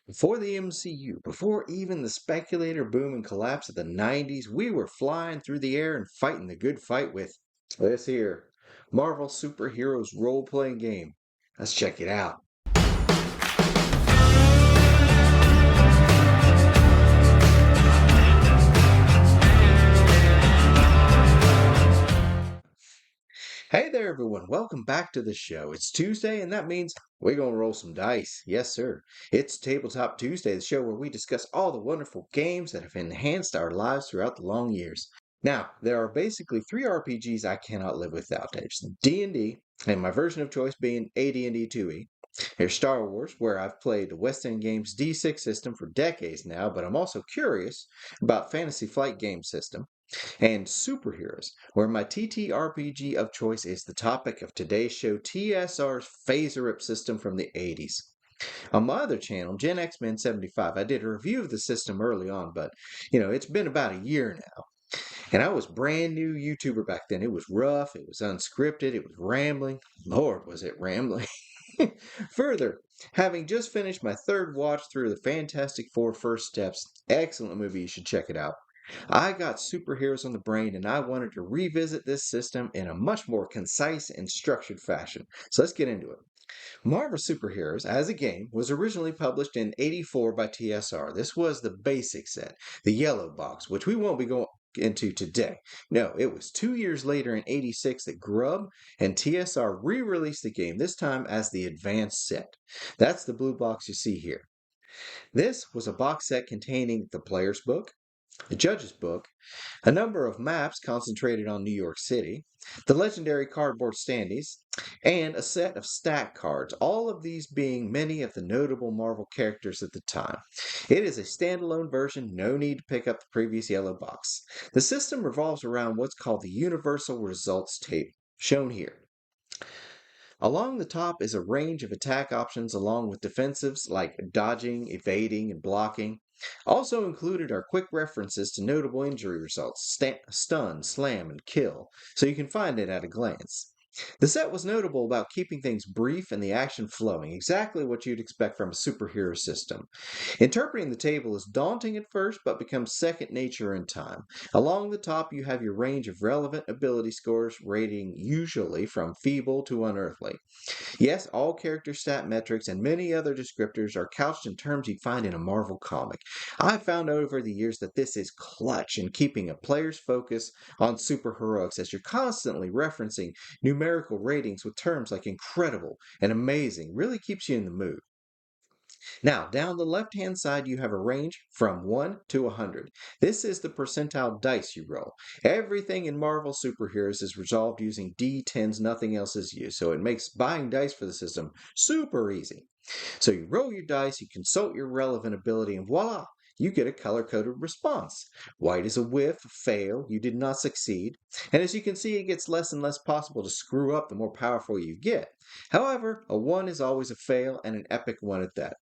Before the MCU, before even the speculator boom and collapse of the 90s, we were flying through the air and fighting the good fight with this here Marvel Superheroes role playing game. Let's check it out. Hey there, everyone. Welcome back to the show. It's Tuesday, and that means we're going to roll some dice. Yes, sir. It's Tabletop Tuesday, the show where we discuss all the wonderful games that have enhanced our lives throughout the long years. Now, there are basically three RPGs I cannot live without. There's D&D, and my version of choice being AD&D 2E. There's Star Wars, where I've played the West End Games D6 system for decades now, but I'm also curious about Fantasy Flight game system and superheroes, where my TTRPG of choice is the topic of today's show, TSR's Faserip system from the 80s. On my other channel, Gen X Men 75, I did a review of the system early on, but it's been about a year now. And I was brand new YouTuber back then. It was rough, it was unscripted, it was rambling. Lord, was it rambling. Further, having just finished my third watch through the Fantastic Four First Steps, excellent movie, you should check it out. I got superheroes on the brain and I wanted to revisit this system in a much more concise and structured fashion. So let's get into it. Marvel Superheroes as a game was originally published in '84 by TSR. This was the basic set, the yellow box, which we won't be going into today. No, it was 2 years later in '86 that Grubb and TSR re-released the game, this time as the advanced set. That's the blue box you see here. This was a box set containing the player's book, the judge's book, a number of maps concentrated on New York City, the legendary cardboard standees, and a set of stack cards, all of these being many of the notable Marvel characters at the time. It is a standalone version, no need to pick up the previous yellow box. The system revolves around what's called the Universal Results Table, shown here. Along the top is a range of attack options along with defensives like dodging, evading, and blocking. Also included are quick references to notable injury results, stun, slam, and kill, so you can find it at a glance. The set was notable about keeping things brief and the action flowing, exactly what you'd expect from a superhero system. Interpreting the table is daunting at first, but becomes second nature in time. Along the top, you have your range of relevant ability scores, rating usually from feeble to unearthly. Yes, all character stat metrics and many other descriptors are couched in terms you'd find in a Marvel comic. I've found over the years that this is clutch in keeping a player's focus on superheroics as you're constantly referencing numerical ratings with terms like incredible and amazing. Really keeps you in the mood. Now, down the left-hand side, you have a range from 1 to 100. This is the percentile dice you roll. Everything in Marvel Superheroes is resolved using D10s, nothing else is used, so it makes buying dice for the system super easy. So you roll your dice, you consult your relevant ability, and voila! You get a color-coded response. White is a whiff, fail, you did not succeed. And as you can see, it gets less and less possible to screw up the more powerful you get. However, a 1 is always a fail, and an epic one at that.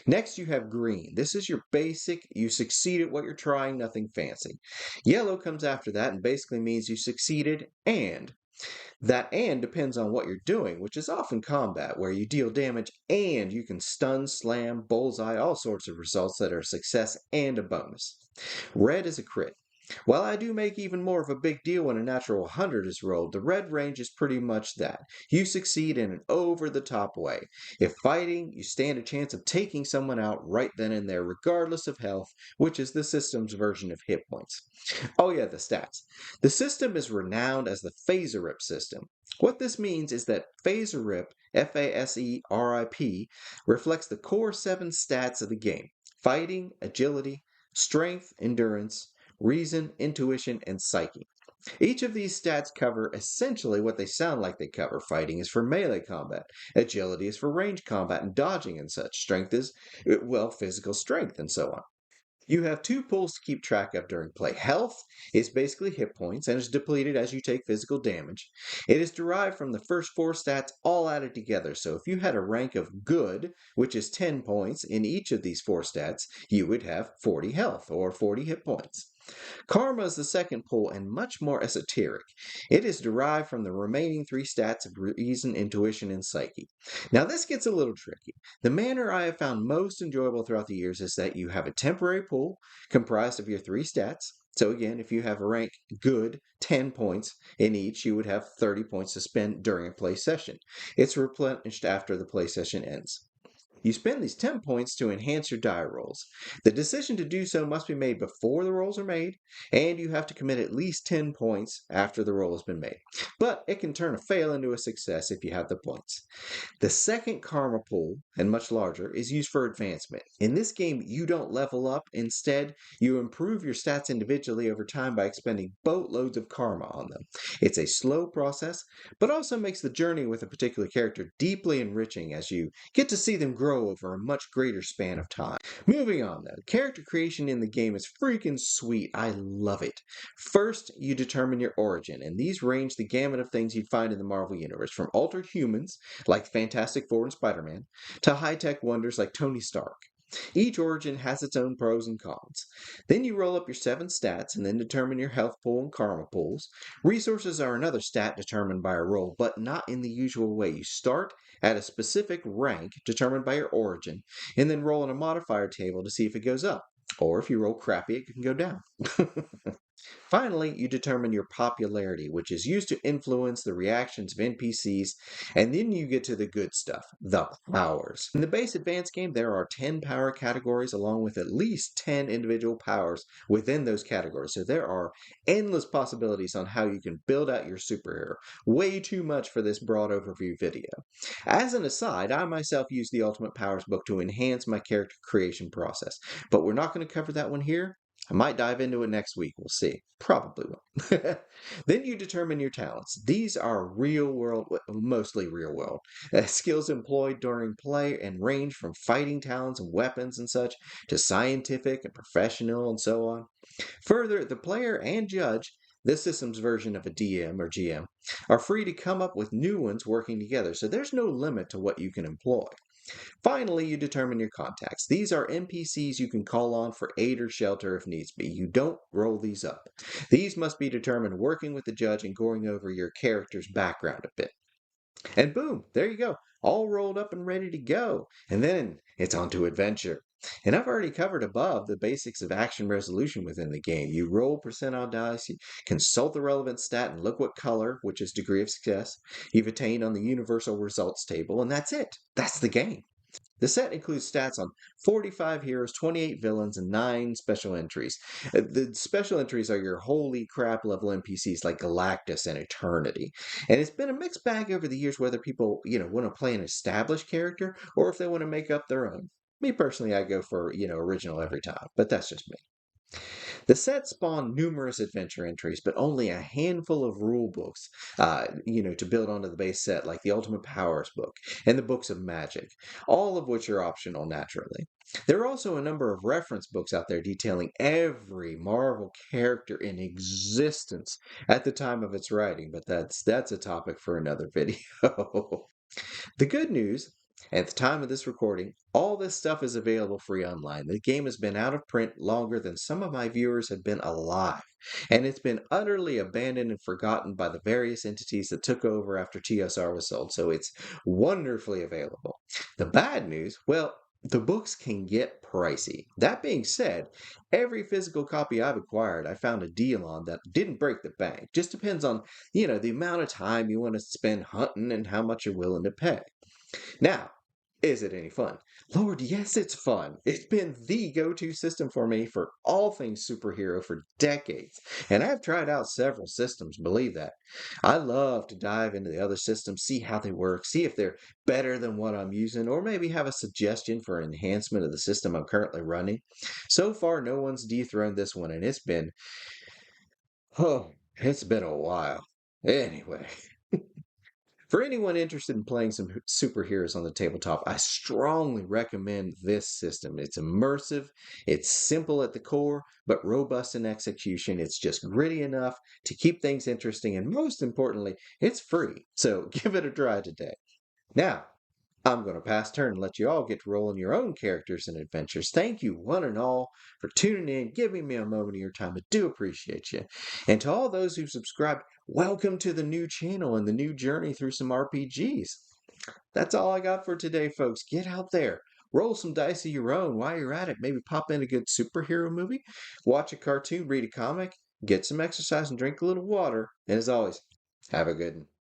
Next, you have green. This is your basic, you succeed at what you're trying, nothing fancy. Yellow comes after that and basically means you succeeded and. That and depends on what you're doing, which is often combat, where you deal damage and you can stun, slam, bullseye, all sorts of results that are a success and a bonus. Red is a crit. While I do make even more of a big deal when a natural 100 is rolled, the red range is pretty much that. You succeed in an over-the-top way. If fighting, you stand a chance of taking someone out right then and there, regardless of health, which is the system's version of hit points. Oh yeah, the stats. The system is renowned as the Faserip system. What this means is that Faserip, Faserip, reflects the core 7 stats of the game: fighting, agility, strength, endurance, reason, intuition, and psyche. Each of these stats cover essentially what they sound like they cover. Fighting is for melee combat, agility is for range combat and dodging and such, strength is, well, physical strength, and so on. You have 2 pools to keep track of during play. Health is basically hit points and is depleted as you take physical damage. It is derived from the first 4 stats all added together. So if you had a rank of good, which is 10 points in each of these 4 stats, you would have 40 health or 40 hit points. Karma is the second pull and much more esoteric. It is derived from the remaining three stats of reason, intuition, and psyche. Now, this gets a little tricky. The manner I have found most enjoyable throughout the years is that you have a temporary pull comprised of your three stats. So, again, if you have a rank good, 10 points in each, you would have 30 points to spend during a play session. It's replenished after the play session ends. You spend these 10 points to enhance your die rolls. The decision to do so must be made before the rolls are made, and you have to commit at least 10 points after the roll has been made. But it can turn a fail into a success if you have the points. The second karma pool, and much larger, is used for advancement. In this game, you don't level up. Instead, you improve your stats individually over time by expending boatloads of karma on them. It's a slow process, but also makes the journey with a particular character deeply enriching as you get to see them grow over a much greater span of time. Moving on, though, character creation in the game is freaking sweet. I love it. First, you determine your origin, and these range the gamut of things you'd find in the Marvel Universe, from altered humans, like Fantastic Four and Spider-Man, to high-tech wonders like Tony Stark. Each origin has its own pros and cons. Then you roll up your 7 stats and then determine your health pool and karma pools. Resources are another stat determined by a roll, but not in the usual way. You start at a specific rank determined by your origin, and then roll in a modifier table to see if it goes up. Or if you roll crappy, it can go down. Finally, you determine your popularity, which is used to influence the reactions of NPCs, and then you get to the good stuff, the powers. In the base advanced game, there are 10 power categories along with at least 10 individual powers within those categories, so there are endless possibilities on how you can build out your superhero. Way too much for this broad overview video. As an aside, I myself use the Ultimate Powers book to enhance my character creation process, but we're not going to cover that one here. I might dive into it next week. We'll see. Probably will. Then you determine your talents. These are real world, mostly real world, skills employed during play and range from fighting talents and weapons and such to scientific and professional and so on. Further, the player and judge, this system's version of a DM or GM, are free to come up with new ones working together, so there's no limit to what you can employ. Finally, you determine your contacts. These are NPCs you can call on for aid or shelter if needs be. You don't roll these up. These must be determined working with the judge and going over your character's background a bit. And boom, there you go, all rolled up and ready to go. And then it's on to adventure. And I've already covered above the basics of action resolution within the game. You roll percentile dice, you consult the relevant stat and look what color, which is degree of success, you've attained on the universal results table, and that's it. That's the game. The set includes stats on 45 heroes, 28 villains, and 9 special entries. The special entries are your holy crap level NPCs like Galactus and Eternity. And it's been a mixed bag over the years whether people, want to play an established character or if they want to make up their own. Me personally, I go for, original every time, but that's just me. The set spawned numerous adventure entries, but only a handful of rule books, to build onto the base set, like the Ultimate Powers book and the Books of Magic, all of which are optional naturally. There are also a number of reference books out there detailing every Marvel character in existence at the time of its writing, but that's a topic for another video. The good news, at the time of this recording, all this stuff is available free online. The game has been out of print longer than some of my viewers have been alive, and it's been utterly abandoned and forgotten by the various entities that took over after TSR was sold, so it's wonderfully available. The bad news, well, the books can get pricey. That being said, every physical copy I've acquired, I found a deal on that didn't break the bank. Just depends on, the amount of time you want to spend hunting and how much you're willing to pay. Now, is it any fun? Lord, yes, it's fun. It's been the go-to system for me for all things superhero for decades. And I've tried out several systems, believe that. I love to dive into the other systems, see how they work, see if they're better than what I'm using, or maybe have a suggestion for an enhancement of the system I'm currently running. So far, no one's dethroned this one, and it's been a while. Anyway. For anyone interested in playing some superheroes on the tabletop, I strongly recommend this system. It's immersive, it's simple at the core, but robust in execution. It's just gritty enough to keep things interesting, and most importantly, it's free. So give it a try today. Now, I'm going to pass turn and let you all get to rolling your own characters and adventures. Thank you, one and all, for tuning in, giving me a moment of your time. I do appreciate you. And to all those who've subscribed, welcome to the new channel and the new journey through some RPGs. That's all I got for today, folks. Get out there. Roll some dice of your own while you're at it. Maybe pop in a good superhero movie, watch a cartoon, read a comic, get some exercise, and drink a little water. And as always, have a good one.